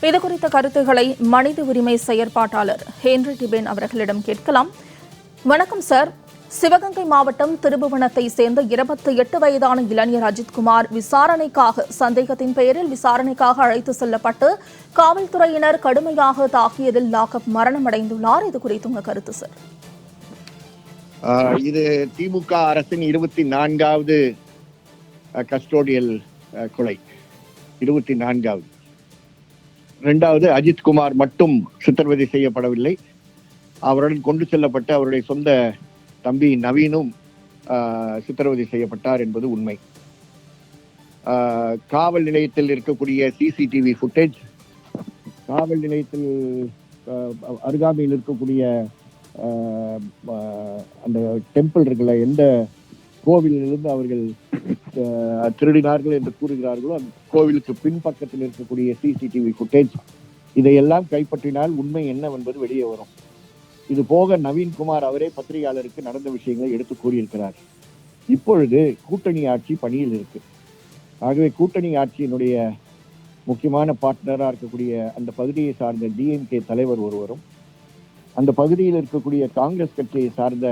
இது குறித்த கருத்துக்களை மனித உரிமை செயற்பாட்டாளர் ஹென்றி டிபென் அவர்களிடம் கேட்கலாம். வணக்கம் சார். சிவகங்கை மாவட்டம் திருபுவனத்தை சேர்ந்த 28 வயதான இளைஞர் அஜித்குமார் சந்தேகத்தின் பெயரில் விசாரணைக்காக அழைத்து செல்லப்பட்டு காவல்துறையினர் கடுமையாக தாக்கியதில் லாக்அப் மரணமடைந்துள்ளார். இது குறித்து உங்க கருத்து சார்? இது திமுக அரசின் 24வது கஸ்டோடியல் கொலை. 24வது. 2வது அஜித்குமார் மட்டும் சித்திரவதை செய்யப்படவில்லை. அவருடன் கொண்டு செல்லப்பட்ட அவருடைய சொந்த தம்பி நவீனும் சித்திரவதை செய்யப்பட்டார் என்பது உண்மை. காவல் நிலையத்தில் இருக்கக்கூடிய சிசிடிவி ஃபுட்டேஜ், காவல் நிலையத்தில் அருகாமையில் இருக்கக்கூடிய அந்த டெம்பிள் இருக்குல்ல, எந்த கோவிலிலிருந்து அவர்கள் திருடினார்கள் என்று கூறுகிறார்களோ அந்த கோவிலுக்கு பின்பக்கத்தில் இருக்கக்கூடிய சிசிடிவி ஃபுட்டேஜ், இதையெல்லாம் கைப்பற்றினால் உண்மை என்னவென்பது வெளியே வரும். இது போக நவீன்குமார் அவரே பத்திரிகையாளருக்கு நடந்த விஷயங்களை எடுத்து கூறியிருக்கிறார். இப்பொழுது கூட்டணி ஆட்சி பணியில் இருக்கு. ஆகவே கூட்டணி ஆட்சியினுடைய முக்கியமான பார்ட்னராக இருக்கக்கூடிய அந்த பகுதியை சார்ந்த டிஎம்கே தலைவர் ஒருவரும், அந்த பகுதியில் இருக்கக்கூடிய காங்கிரஸ் கட்சியை சார்ந்த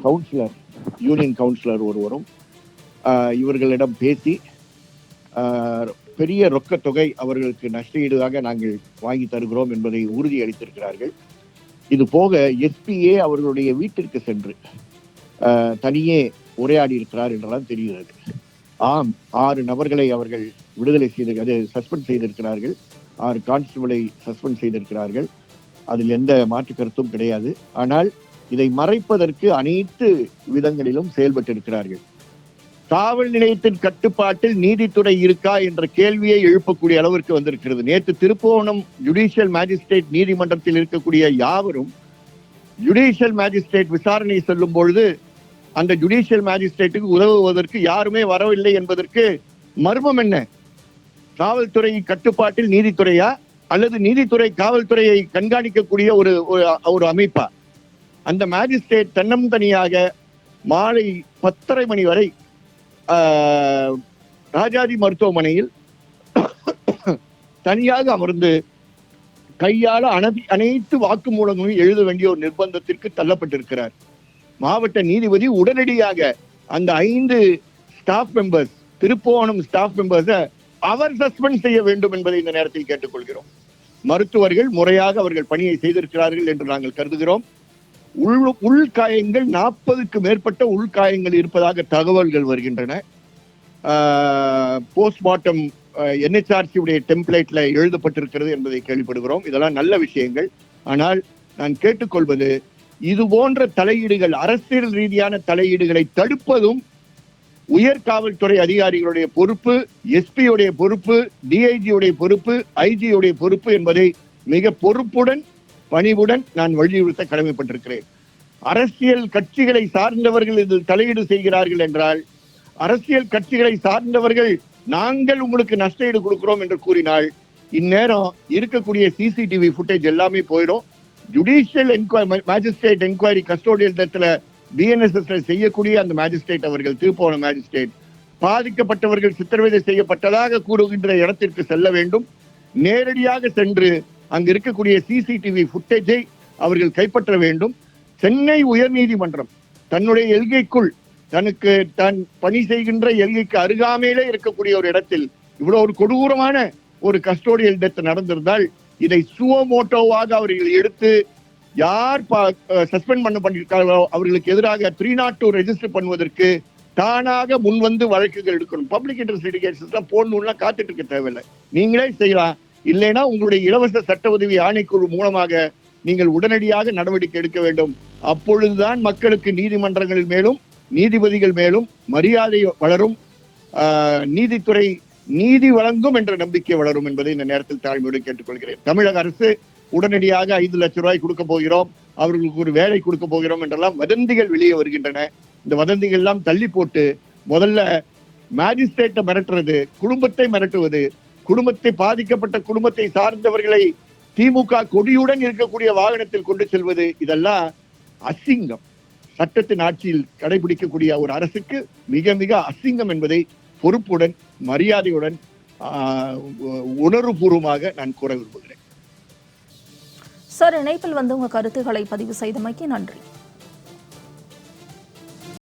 கவுன்சிலர், யூனியன் கவுன்சிலர் ஒருவரும் இவர்களிடம் பேசி பெரிய ரொக்க தொகை அவர்களுக்கு நஷ்டஈடாக நாங்கள் வாங்கி தருகிறோம் என்பதை உறுதி அளித்திருக்கிறார்கள். இது போக எஸ்பிஏ அவர்களுடைய வீட்டிற்கு சென்று தனியே உரையாடி இருக்கிறார் என்றெல்லாம் தெரிகிறது. ஆம், 6 நபர்களை அவர்கள் விடுதலை சஸ்பெண்ட் செய்திருக்கிறார்கள். 6 கான்ஸ்டபிளை சஸ்பெண்ட் செய்திருக்கிறார்கள். அதில் எந்த மாற்று கருத்தும் கிடையாது. ஆனால் இதை மறைப்பதற்கு அனைத்து விதங்களிலும் செயல்பட்டிருக்கிறார்கள். காவல் நிலையத்தின் கட்டுப்பாட்டில் நீதித்துறை இருக்கா என்ற கேள்வியை எழுப்பக்கூடிய அளவிற்கு வந்திருக்கிறது. நேற்று திருப்புவனம் ஜுடிஷியல் மேஜிஸ்ட்ரேட் நீதிமன்றத்தில் இருக்கக்கூடிய யாவரும் ஜுடிஷியல் மேஜிஸ்ட்ரேட் விசாரணை செல்லும் பொழுது அந்த ஜுடிஷியல் மேஜிஸ்ட்ரேட்டுக்கு உதவுவதற்கு யாருமே வரவில்லை என்பதற்கு மர்மம் என்ன? காவல்துறை கட்டுப்பாட்டில் நீதித்துறையா அல்லது நீதித்துறை காவல்துறையை கண்காணிக்கக்கூடிய ஒரு அமைப்பா? அந்த மேஜிஸ்ட்ரேட் தன்னந்தனியாக மாலை 10:30 மணி வரை ராஜாஜி மருத்துவமனையில் தனியாக அமர்ந்து கையால அனைத்து வாக்குமூலங்களும் எழுத வேண்டிய ஒரு நிர்பந்தத்திற்கு தள்ளப்பட்டிருக்கிறார். மாவட்ட நீதிபதி உடனடியாக அந்த 5 ஸ்டாஃப் மெம்பர்ஸ், திருப்புவனம் ஸ்டாஃப் மெம்பர்ஸை அவர் சஸ்பெண்ட் செய்ய வேண்டும் என்பதை இந்த நேரத்தில் கேட்டுக்கொள்கிறோம். மருத்துவர்கள் முறையாக அவர்கள் பணியை செய்திருக்கிறார்கள் என்று நாங்கள் கருதுகிறோம். உள்காயங்கள் 40க்கு மேற்பட்ட உள்காயங்கள் இருப்பதாக தகவல்கள் வருகின்றன. போஸ்ட்மார்ட்டம் NHRC உடைய டெம்ப்ளேட்ல எழுதப்பட்டிருக்கிறது என்பதை கேள்விப்படுகிறோம். இதெல்லாம் நல்ல விஷயங்கள். ஆனால் நான் கேட்டுக்கொள்வது, இது போன்ற தலையீடுகள், அரசியல் ரீதியான தலையீடுகளை தடுப்பதும் உயர் காவல்துறை அதிகாரிகளுடைய பொறுப்பு, எஸ்பியுடைய பொறுப்பு, டிஐஜியுடைய பொறுப்பு, ஐஜியுடைய பொறுப்பு என்பதை மிக பொறுப்புடன் பணிவுடன் நான் வலியுறுத்த கடமைப்பட்டிருக்கிறேன். அரசியல் கட்சிகளை சார்ந்தவர்கள் இதில் தலையீடு செய்கிறார்கள் என்றால், அரசியல் கட்சிகளை சார்ந்தவர்கள் நாங்கள் உங்களுக்கு நஷ்டஈடு கொடுக்கிறோம் என்று கூறினால், இந்நேரம் இருக்கக்கூடிய சிசிடிவி ஃபுட்டேஜ் எல்லாமே போயிடும். ஜுடிஷியல் மேஜிஸ்ட்ரேட் என்கொயரி கஸ்டோடியல் டெத்ல BNSS செய்யக்கூடிய அந்த மேஜிஸ்ட்ரேட் அவர்கள், திருப்புவனம் மேஜிஸ்ட்ரேட், பாதிக்கப்பட்டவர்கள் சித்திரவதை செய்யப்பட்டதாக கூறுகின்ற இடத்திற்கு செல்ல வேண்டும். நேரடியாக சென்று அங்கு இருக்கக்கூடிய சிசிடிவி ஃபுட்டேஜை அவர்கள் கைப்பற்ற வேண்டும். சென்னை உயர்நீதிமன்றம் தன்னுடைய எல்கைக்குள், தனக்கு தான் பணி செய்கின்ற எல்கைக்கு அருகாமையிலே இருக்கக்கூடிய ஒரு இடத்தில் இவ்வளவு ஒரு கொடூரமான ஒரு கஸ்டோடியல் டெத் நடந்திருந்தால், இதை சுவமோட்டோவாக அவர்கள் எடுத்து யார் சஸ்பெண்ட் பண்ணிருக்காங்களோ அவர்களுக்கு எதிராக 302 ரெஜிஸ்டர் பண்ணுவதற்கு தானாக முன்வந்து வழக்குகள் எடுக்கணும். பப்ளிக் இன்ட்ரெஸ்ட் லிட்டிகேஷன்ஸ் போடணும்லாம் காத்துட்டு இருக்க தேவையில்லை, நீங்களே செய்யலாம். இல்லைன்னா உங்களுடைய இலவச சட்ட உதவி ஆணைக்குழு மூலமாக நீங்கள் உடனடியாக நடவடிக்கை எடுக்க வேண்டும். அப்பொழுதுதான் மக்களுக்கு நீதிமன்றங்களில் மேலும் நீதிபதிகள் மேலும் மரியாதை வளரும், நீதித்துறை நீதி வழங்கும் என்ற நம்பிக்கை வளரும் என்பதை இந்த நேரத்தில் தாழ்மையோடு கேட்டுக்கொள்கிறேன். தமிழக அரசு உடனடியாக 5 லட்சம் ரூபாய் கொடுக்க போகிறோம், அவர்களுக்கு ஒரு வேலை கொடுக்க போகிறோம் என்றெல்லாம் வதந்திகள் வெளியே வருகின்றன. இந்த வதந்திகள் எல்லாம் தள்ளி போட்டு முதல்ல மேஜிஸ்ட்ரேட்டை மிரட்டுறது, குடும்பத்தை மிரட்டுவது, குடும்பத்தை பாதிக்கப்பட்ட குடும்பத்தை சார்ந்தவர்களை திமுக கொடியுடன் இருக்கக்கூடிய வாகனத்தில் கொண்டு செல்வது, இதெல்லாம் அசிங்கம். சட்டத்தின் ஆட்சியில் கடைபிடிக்கக்கூடிய ஒரு அரசுக்கு மிக மிக அசிங்கம் என்பதை பொறுப்புடன் மரியாதையுடன் உணர்வுபூர்வமாக நான் கூற விரும்புகிறேன். சார், இணைப்பில் வந்து உங்க கருத்துக்களை பதிவு செய்தமைக்கு நன்றி.